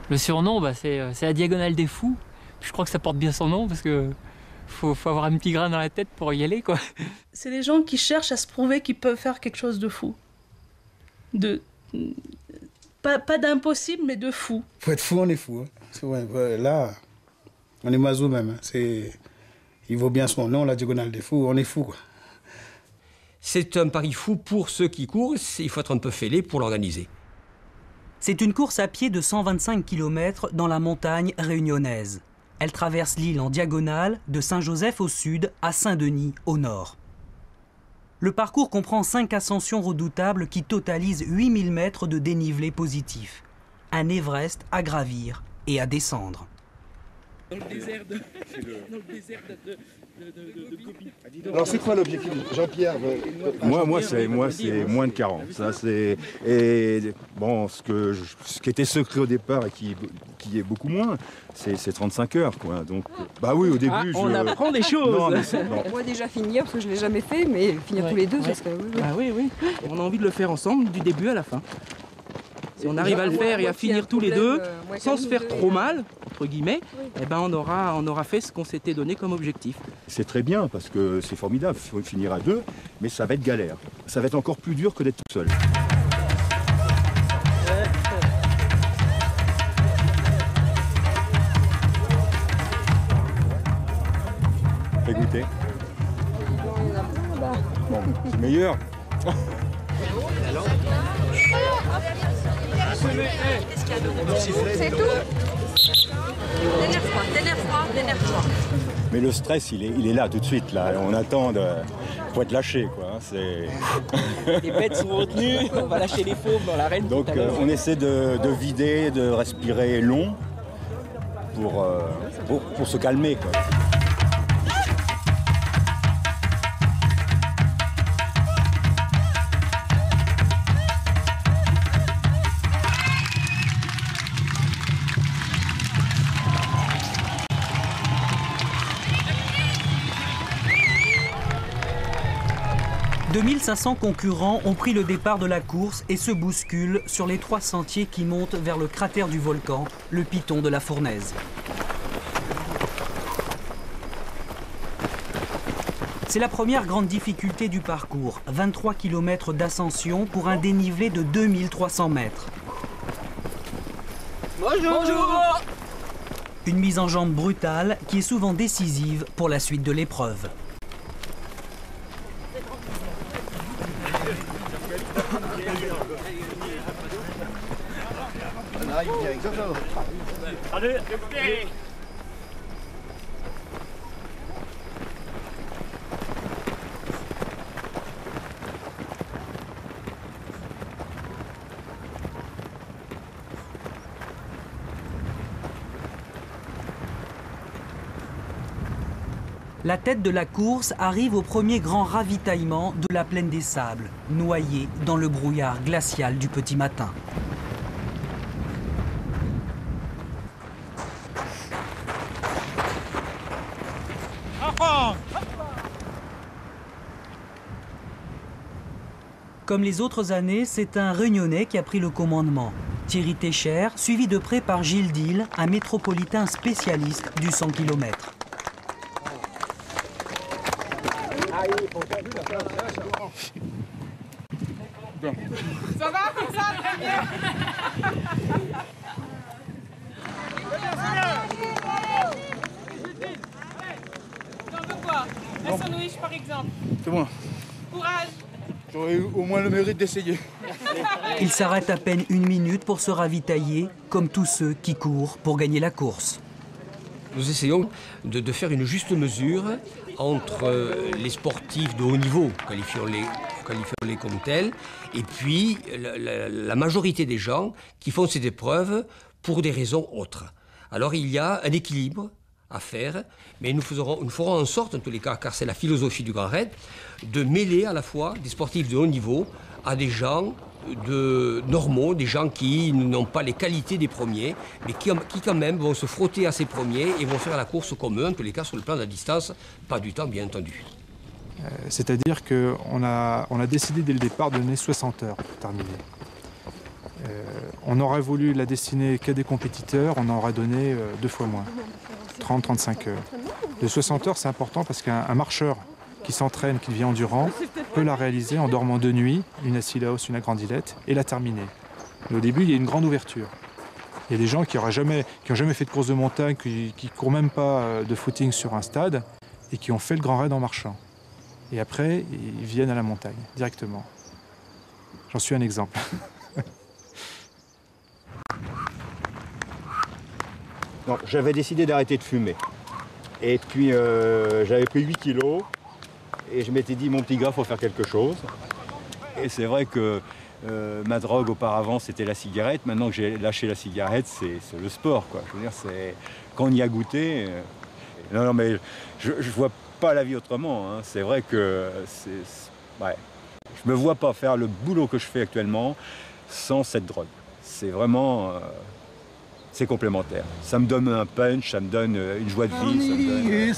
Le surnom, c'est la diagonale des fous. Je crois que ça porte bien son nom parce que faut avoir un petit grain dans la tête pour y aller, quoi. C'est les gens qui cherchent à se prouver qu'ils peuvent faire quelque chose de fou. Pas d'impossible, mais de fou. Pour être fou, on est fou. Hein. Ouais, là, on est mazou même. Hein. Il vaut bien son nom, la diagonale des fous, on est fou, quoi. C'est un pari fou pour ceux qui courent, il faut être un peu fêlé pour l'organiser. C'est une course à pied de 125 km dans la montagne réunionnaise. Elle traverse l'île en diagonale, de Saint-Joseph au sud à Saint-Denis au nord. Le parcours comprend 5 ascensions redoutables qui totalisent 8000 mètres de dénivelé positif. Un Everest à gravir et à descendre. Dans le désert de Alors c'est quoi l'objectif, Jean-Pierre? Moi c'est moins de 40. Ça, et bon, ce qui était secret au départ et qui est beaucoup moins, c'est 35 heures, quoi. Donc, bah oui, au début, on apprend des choses. Non. Moi déjà finir, parce que je ne l'ai jamais fait, mais finir tous les deux, ça serait... Oui. Ah oui. On a envie de le faire ensemble, du début à la fin. Si on arrive à le faire et à finir tous les deux, sans se faire trop mal, entre guillemets, eh ben on aura fait ce qu'on s'était donné comme objectif. C'est très bien, parce que c'est formidable, il faut finir à 2, mais ça va être galère. Ça va être encore plus dur que d'être tout seul. Fais goûter. Bon, c'est meilleur. C'est tout. T'énerve-toi. Mais le stress, il est là tout de suite. Là. On attend pour être lâché, quoi. Les bêtes sont retenues, on va lâcher les fauves dans l'arène. Donc on essaie de vider, de respirer long pour se calmer, quoi. « 2500 concurrents ont pris le départ de la course et se bousculent sur les 3 sentiers qui montent vers le cratère du volcan, le Piton de la Fournaise. C'est la première grande difficulté du parcours, 23 km d'ascension pour un dénivelé de 2300 mètres. Bonjour. Une mise en jambe brutale qui est souvent décisive pour la suite de l'épreuve. La tête de la course arrive au premier grand ravitaillement de la plaine des Sables, noyé dans le brouillard glacial du petit matin. Comme les autres années, c'est un Réunionnais qui a pris le commandement. Thierry Técher, suivi de près par Gilles Dille, un métropolitain spécialiste du 100 km. Ça va comme ça, très bien. T'en veux quoi? Un sandwich par exemple. C'est bon. Courage. J'aurais eu au moins le mérite d'essayer. Il s'arrête à peine 1 minute pour se ravitailler, comme tous ceux qui courent pour gagner la course. Nous essayons de faire une juste mesure entre les sportifs de haut niveau, qualifions-les comme tels, et puis la majorité des gens qui font ces épreuves pour des raisons autres. Alors il y a un équilibre à faire, mais nous ferons en sorte, en tous les cas, car c'est la philosophie du Grand Raid, de mêler à la fois des sportifs de haut niveau à des gens normaux, des gens qui n'ont pas les qualités des premiers, mais qui quand même vont se frotter à ces premiers et vont faire la course comme eux, en tous les cas sur le plan de la distance, pas du temps bien entendu. C'est-à-dire qu'on a décidé dès le départ de donner 60 heures pour terminer. On aurait voulu la destiner qu'à des compétiteurs, on en aurait donné 2 fois moins, 30-35 heures. De 60 heures, c'est important parce qu'un marcheur qui s'entraîne, qui devient endurant, peut la réaliser en dormant 2 nuits, une assise à hausse, une agrandilette, et la terminer. Mais au début, il y a une grande ouverture. Il y a des gens qui n'ont jamais fait de course de montagne, qui ne courent même pas de footing sur un stade, et qui ont fait le grand raid en marchant. Et après, ils viennent à la montagne, directement. J'en suis un exemple. Non, j'avais décidé d'arrêter de fumer. Et puis, j'avais pris 8 kilos. Et je m'étais dit, mon petit gars, il faut faire quelque chose. Et c'est vrai que ma drogue auparavant, c'était la cigarette. Maintenant que j'ai lâché la cigarette, c'est le sport, quoi. Je veux dire, quand on y a goûté... Non, mais je ne vois pas la vie autrement. Hein. C'est vrai que ouais. Je ne me vois pas faire le boulot que je fais actuellement sans cette drogue. C'est vraiment... c'est complémentaire. Ça me donne un punch, ça me donne une joie de vie.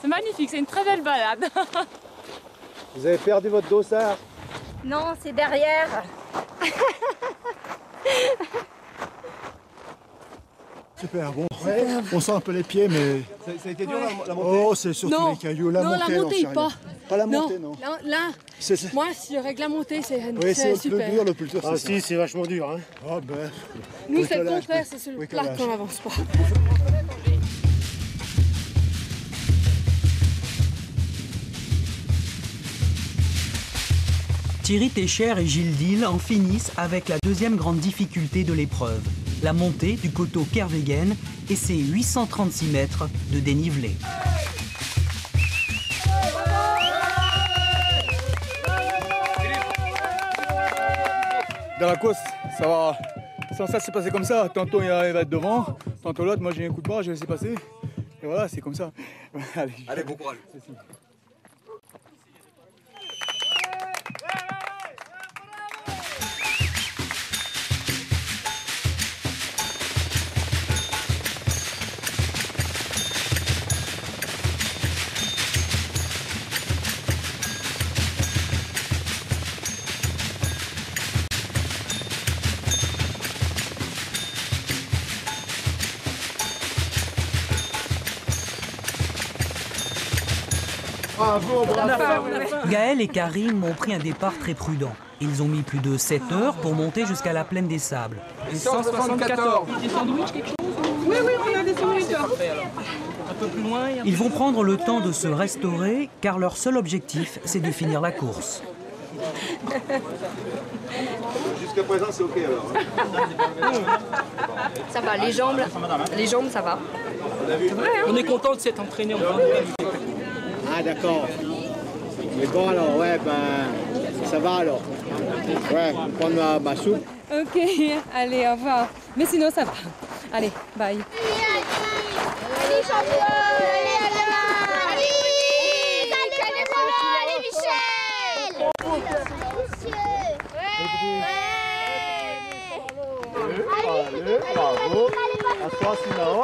C'est magnifique, c'est une très belle balade. Vous avez perdu votre dossard? Non, c'est derrière. Super, bon. Ouais. On sent un peu les pieds, mais... Ça a été dur la montée? Oh, c'est surtout les cailloux. La montée, pas. Pas la montée, non. Là, moi, si je règle la montée, c'est oui, c'est super. Le plus dur, ah si, c'est vachement dur. Hein. Oh, ben... Nous, c'est le contraire, c'est sur le plat qu'on n'avance pas. Thierry Técher et Gilles Dil en finissent avec la deuxième grande difficulté de l'épreuve, la montée du coteau Kervegen et ses 836 mètres de dénivelé. Dans la course, ça va. Sans ça, c'est passé comme ça. Tantôt, il va être devant, tantôt l'autre. Moi, j'ai un coup de bras, je vais laisser passer. Et voilà, c'est comme ça. Allez, bon courage. Bravo, bravo. Gaël et Karim ont pris un départ très prudent. Ils ont mis plus de 7 heures pour monter jusqu'à la plaine des Sables. 174. Des sandwichs, quelque chose? Oui, on a des sandwichs. Un peu plus loin. Ils vont prendre le temps de se restaurer car leur seul objectif, c'est de finir la course. Jusqu'à présent, c'est OK alors. Ça va, les jambes, ça va. On est content de s'être entraîné en Ah d'accord. Mais bon alors, ouais, ben, ça va alors. Ouais, prendre ma soupe. Ok, allez, au revoir. Mais sinon, ça va. Allez, bye. Allez, champion! Allez, Allez, bravo. À toi, Sinaos.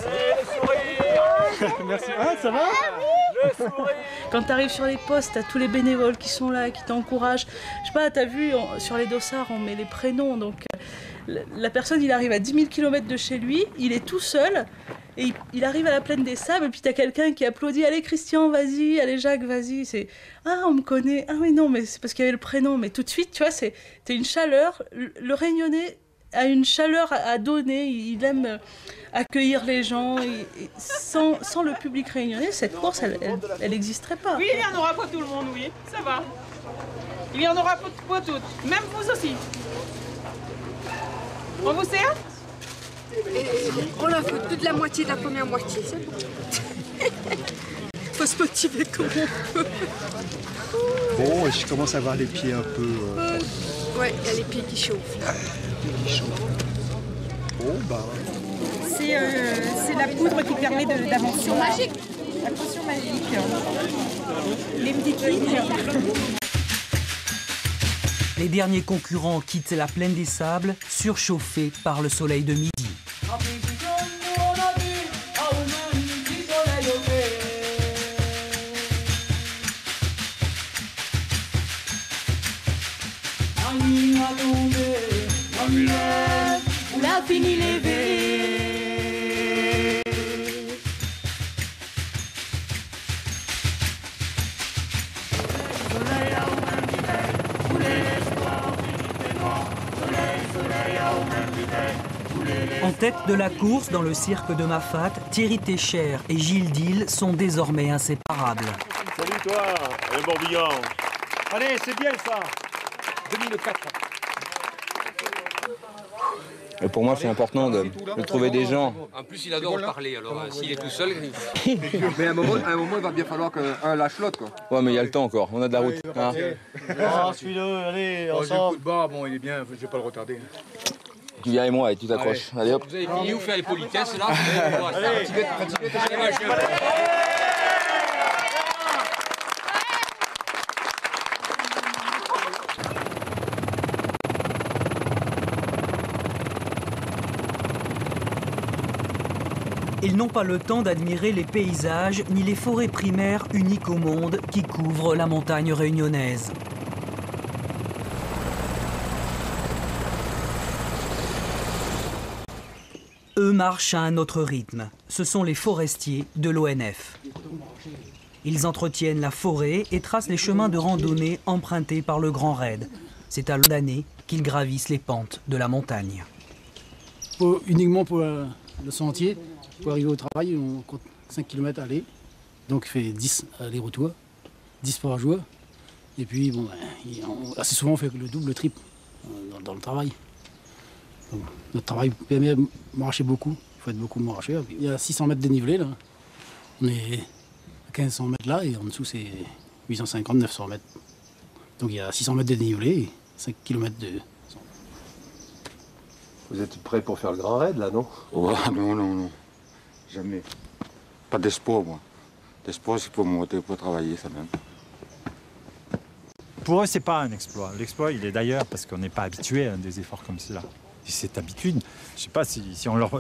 Allez, le sourire. Merci. Ah, ça va? Le sourire. Quand tu arrives sur les postes, t'as tous les bénévoles qui sont là, qui t'encouragent. Je sais pas, t'as vu, sur les dossards, on met les prénoms. Donc la personne, il arrive à 10 000 km de chez lui, il est tout seul. Et il arrive à la plaine des Sables, et puis t'as quelqu'un qui applaudit. Allez Christian, vas-y. Allez Jacques, vas-y. C'est ah, on me connaît. Ah oui, non, mais c'est parce qu'il y avait le prénom. Mais tout de suite, tu vois, t'as une chaleur. Le Réunionnais a une chaleur à donner. Il aime accueillir les gens. Et sans le public réunionnais, cette course, elle n'existerait pas. Oui, il y en aura pour tout le monde, oui. Ça va. Il y en aura pour toutes. Même vous aussi. On vous sert? On a fait toute la moitié de la première moitié, c'est bon. Faut se motiver comme on peut. Bon, je commence à avoir les pieds un peu... Ouais, il y a les pieds qui chauffent. Bon, bah... C'est la poudre qui permet d'avancer. Magique. La potion magique. Les petits kicks. Les derniers concurrents quittent la plaine des Sables, surchauffés par le soleil de midi. ligne a tombé, la fini levé. En tête de la course dans le cirque de Mafat, Thierry Técher et Gilles Dille sont désormais inséparables. Salut toi, le Morbihan. Allez, c'est bien ça. 2004. Et pour moi, c'est important de trouver des gens. En plus, il adore parler, alors s'il est tout seul... Mais à un moment, il va bien falloir qu'un lâche l'autre, quoi. Ouais, mais il y a le temps encore, on a de la route. Hein. Ah, suis-le, allez, J'ai un ensemble. coup de barre, bon, il est bien, je vais pas le retarder. Tu viens avec moi et tu t'accroches. Allez hop. Vous avez fini ou faire les politesses là? Allez, Ils n'ont pas le temps d'admirer les paysages ni les forêts primaires uniques au monde qui couvrent la montagne réunionnaise. Eux marchent à un autre rythme. Ce sont les forestiers de l'ONF. Ils entretiennent la forêt et tracent les chemins de randonnée empruntés par le Grand Raid. C'est à l'année qu'ils gravissent les pentes de la montagne. Uniquement pour le sentier, pour arriver au travail, on compte 5 km aller. Donc il fait 10 aller-retour, 10 par jour. Et puis bon, assez souvent on fait le double, le triple dans le travail. Donc, notre travail permet de marcher beaucoup, il faut être beaucoup marcher. Il y a 600 mètres de dénivelé là. On est à 1500 mètres là et en dessous c'est 850, 900 mètres. Donc il y a 600 mètres de dénivelé et 5 km de... Vous êtes prêts pour faire le grand raid, là, non? Oh, non. Jamais. Pas d'espoir, moi. L'espoir, c'est pour monter, pour travailler, ça même. Pour eux, c'est pas un exploit. L'exploit, il est d'ailleurs parce qu'on n'est pas habitué à des efforts comme cela. C'est habitude. Je sais pas si on leur